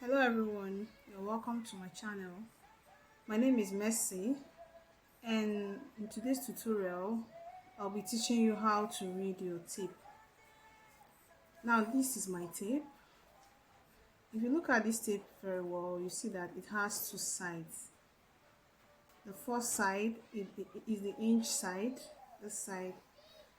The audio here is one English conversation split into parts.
Hello everyone, you're welcome to my channel. My name is Merci, and in today's tutorial I'll be teaching you how to read your tape. Now this is my tape. If you look at this tape very well, you see that it has two sides. The first side is the inch side, this side,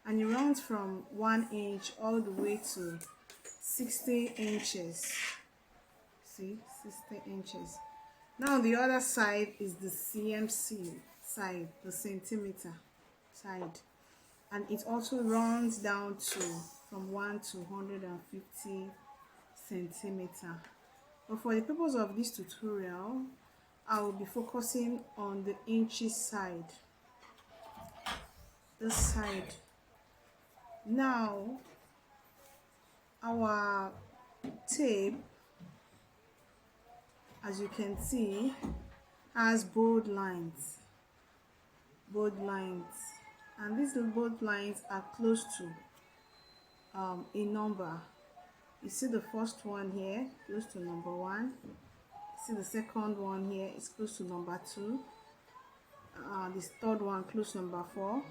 and it runs from 1 inch all the way to 60 inches. See, 60 inches. Now the other side is the CMC side, the centimeter side, and it also runs down to from 1 to 150 centimeter. But for the purpose of this tutorial, I will be focusing on the inches side, this side. Now our tape, as you can see, has bold lines, and these bold lines are close to a number. You see the first one here close to number 1. See the second one here is close to number 2. This third one close to number 4.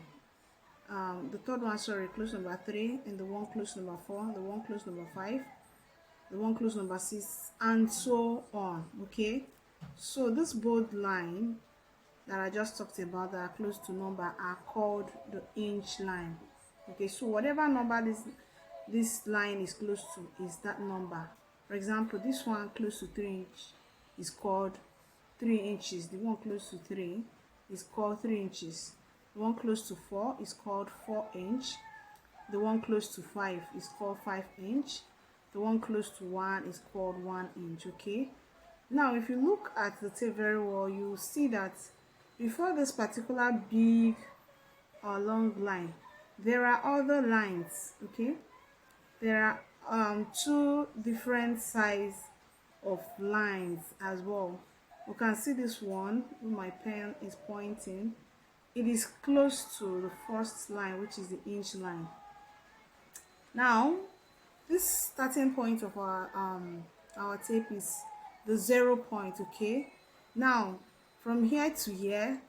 The third one, sorry, close to number 3, and the one close to number 4, the one close to number 5, the one close to number 6, and so on. Okay, so this bold line that I just talked about that are close to number are called the inch line. Okay, so whatever number this line is close to is that number. For example, this one close to 3 inch is called 3 inches. The one close to 3 is called 3 inches. The one close to 4 is called 4 inch. The one close to 5 is called 5 inch. The one close to 1 is called 1 inch. Okay, now if you look at the tape very well, you will see that before this particular big or long line, there are other lines. Okay, there are two different size of lines as well. You can see this one with my pen is pointing. It is close to the first line, which is the inch line. Now this starting point of our tape is the 0 point. Okay, now from here to here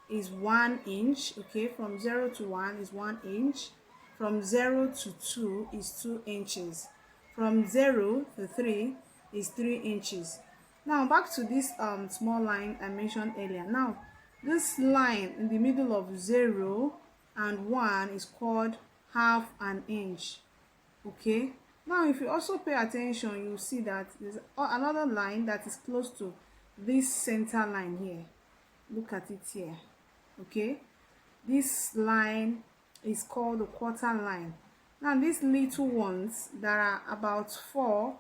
is 1 inch. Okay, from 0 to 1 is 1 inch. From 0 to 2 is 2 inches. From 0 to 3 is 3 inches. Now back to this small line I mentioned earlier. Now this line in the middle of 0 and 1 is called half an inch. Okay, now if you also pay attention, you see that there's another line that is close to this center line here. Look at it here. Okay, this line is called the quarter line. Now these little ones that are about 4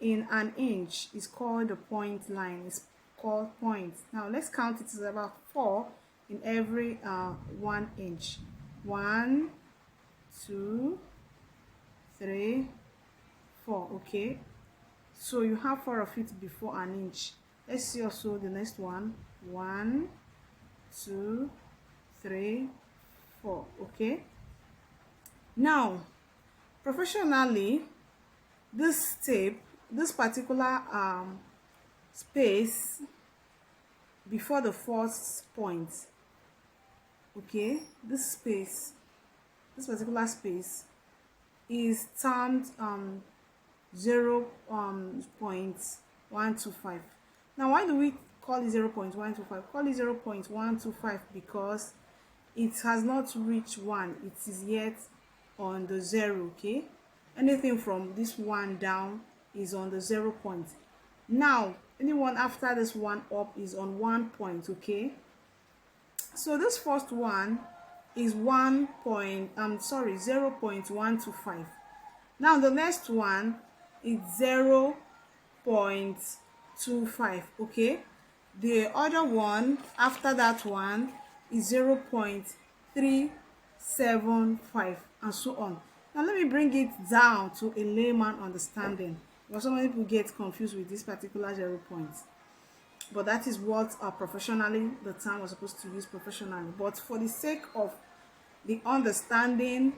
in an inch is called the point line. It's called point. Now let's count it. It's about 4 in every 1 inch. 1, 2, 3, 4. Okay, so you have 4 of it before an inch. Let's see also the next one. 1, 2, 3, 4. Okay, now professionally, this tape, this particular space before the first point, okay, this particular space is termed 0.125. Now why do we call it 0.125? Call it 0.125 because it has not reached 1. It is yet on the 0. Okay, anything from this 1 down is on the 0 point. Now anyone after this 1 up is on 1 point. Okay, so this first one is 0.125. now the next one is 0.25. okay, the other one after that one is 0.375, and so on. Now let me bring it down to a layman understanding, because so many people get confused with this particular 0 point. But that is what professionally the term was supposed to use professionally. But for the sake of the understanding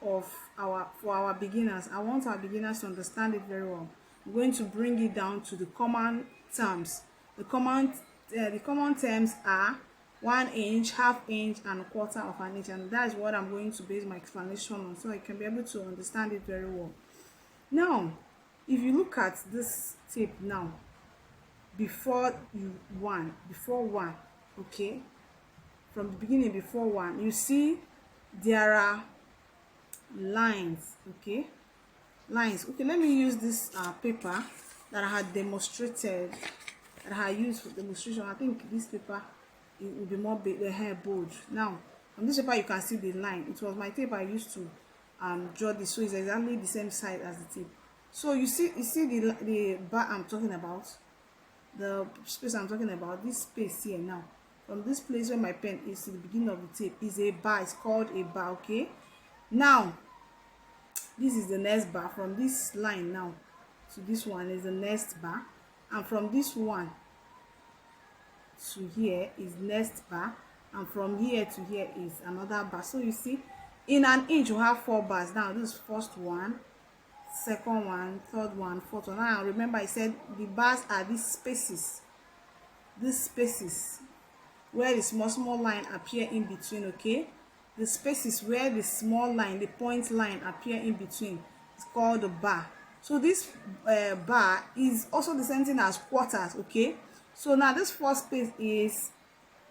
of our beginners, I want our beginners to understand it very well. I'm going to bring it down to the common terms. The common terms are 1 inch, half inch, and a quarter of an inch, and that is what I'm going to base my explanation on, so I can be able to understand it very well. Now, if you look at this tape now, before one, okay, from the beginning, before one, you see there are lines, okay, lines. Okay, let me use this paper that I had demonstrated, that I used for demonstration. I think this paper, it will be more bold. Now, on this paper you can see the line. It was my tape I used to draw this, so it's exactly the same size as the tape. So you see the bar I'm talking about, the space I'm talking about, this space here now, from this place where my pen is to the beginning of the tape, is a bar. It's called a bar. Okay, now this is the next bar. From this line now to this one is the next bar, and from this one to here is next bar, and from here to here is another bar. So you see, in an inch you have 4 bars. Now this is first one, second one, third one, fourth one. Now remember I said the bars are these spaces where the small line appear in between. Okay, the spaces where the small line, the point line, appear in between is called the bar. So this bar is also the same thing as quarters. Okay, so now this first space is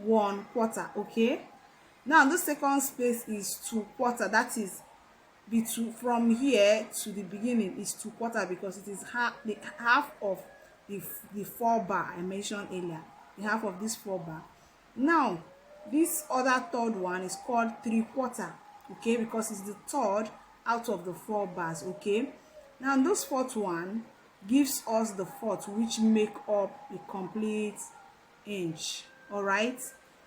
1/4. Okay, now this second space is 2/4. That is between, from here to the beginning is 2/4, because it is the half of the 4 bar I mentioned earlier, the half of this 4 bar. Now this other third one is called 3/4. Okay, because it's the third out of the 4 bars. Okay, now this fourth one gives us the fourth, which make up a complete inch. All right,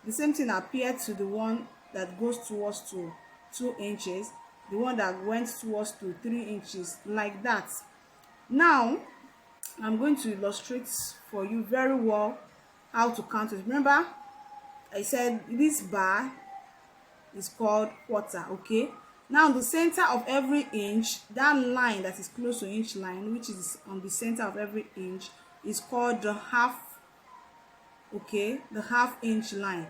the same thing appeared to the one that goes towards to 2 inches, the one that went towards to 3 inches, like that. Now I'm going to illustrate for you very well how to count it. Remember I said this bar is called quarter. Okay, now the center of every inch, that line that is close to inch line, which is on the center of every inch, is called the half. Okay, the half inch line,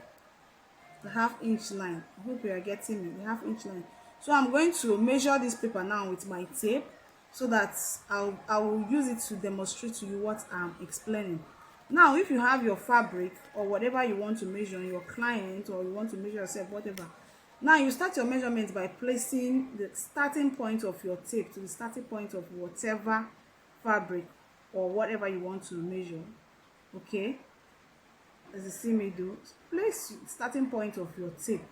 the half inch line. I hope you are getting me, the half inch line. So I'm going to measure this paper now with my tape, so that I will use it to demonstrate to you what I'm explaining. Now if you have your fabric or whatever you want to measure, your client, or you want to measure yourself, whatever, now you start your measurement by placing the starting point of your tape to the starting point of whatever fabric or whatever you want to measure. Okay, as you see me do, place the starting point of your tape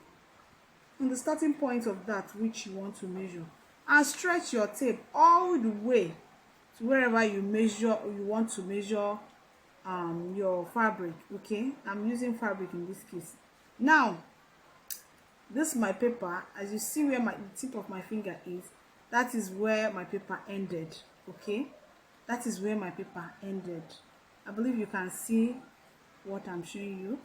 on the starting point of that which you want to measure, and stretch your tape all the way to wherever you want to measure your fabric. Okay, I'm using fabric in this case. Now this is my paper. As you see where the tip of my finger is, that is where my paper ended. Okay, that is where my paper ended. I believe you can see what I'm showing you.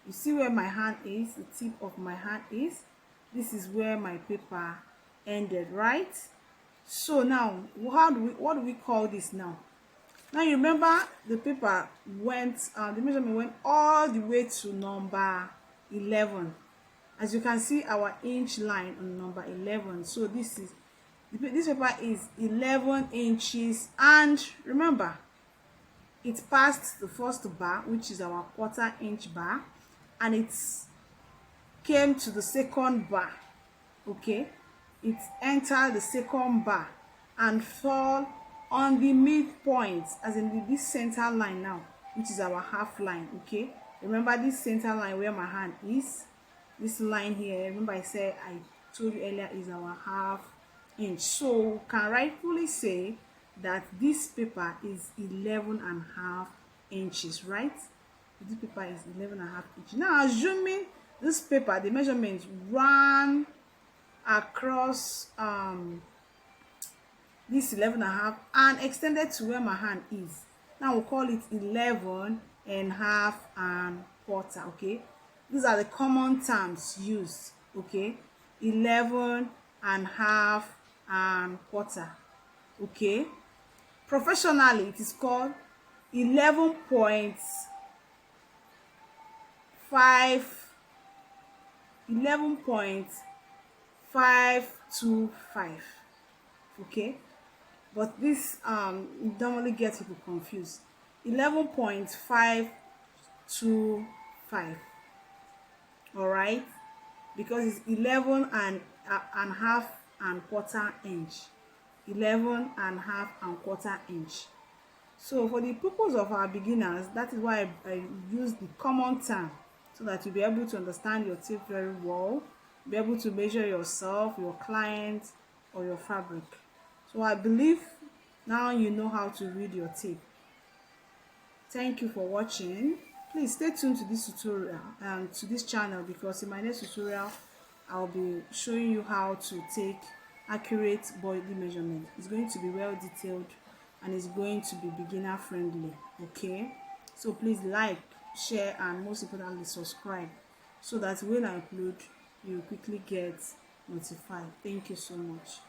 You see where my hand is, the tip of my hand is. This is where my paper ended, right? So now what do we call this now? Now you remember the paper went, the measurement went all the way to number 11. As you can see, our inch line on number 11. So this paper is 11 inches, and remember it passed the first bar, which is our 1/4 inch bar, and it came to the second bar. Okay, it entered the second bar and fell on the midpoint, as in this center line now, which is our half line. Okay, remember this center line where my hand is, this line here, remember I told you earlier, is our half inch. So we can rightfully say that this paper is 11.5 inches, right? This paper is 11.5 inches. Now assuming this paper, the measurement ran across this 11.5 and extended to where my hand is, now we'll call it 11.5 and 1/4. Okay, these are the common terms used. Okay, 11.5 and 1/4. Okay, Professionally, it is called 11.525. Okay, but this normally gets people confused. 11.525. all right, because it's 11 and half and quarter inch. 11 and half and quarter inch. So for the purpose of our beginners, that is why I use the common term, so that you'll be able to understand your tape very well, be able to measure yourself, your client, or your fabric. So I believe now you know how to read your tape. Thank you for watching. Please stay tuned to this tutorial and to this channel, because in my next tutorial I'll be showing you how to take accurate body measurement. It's going to be well detailed and it's going to be beginner friendly. Okay, so please like, share, and most importantly subscribe, so that when I upload you quickly get notified. Thank you so much.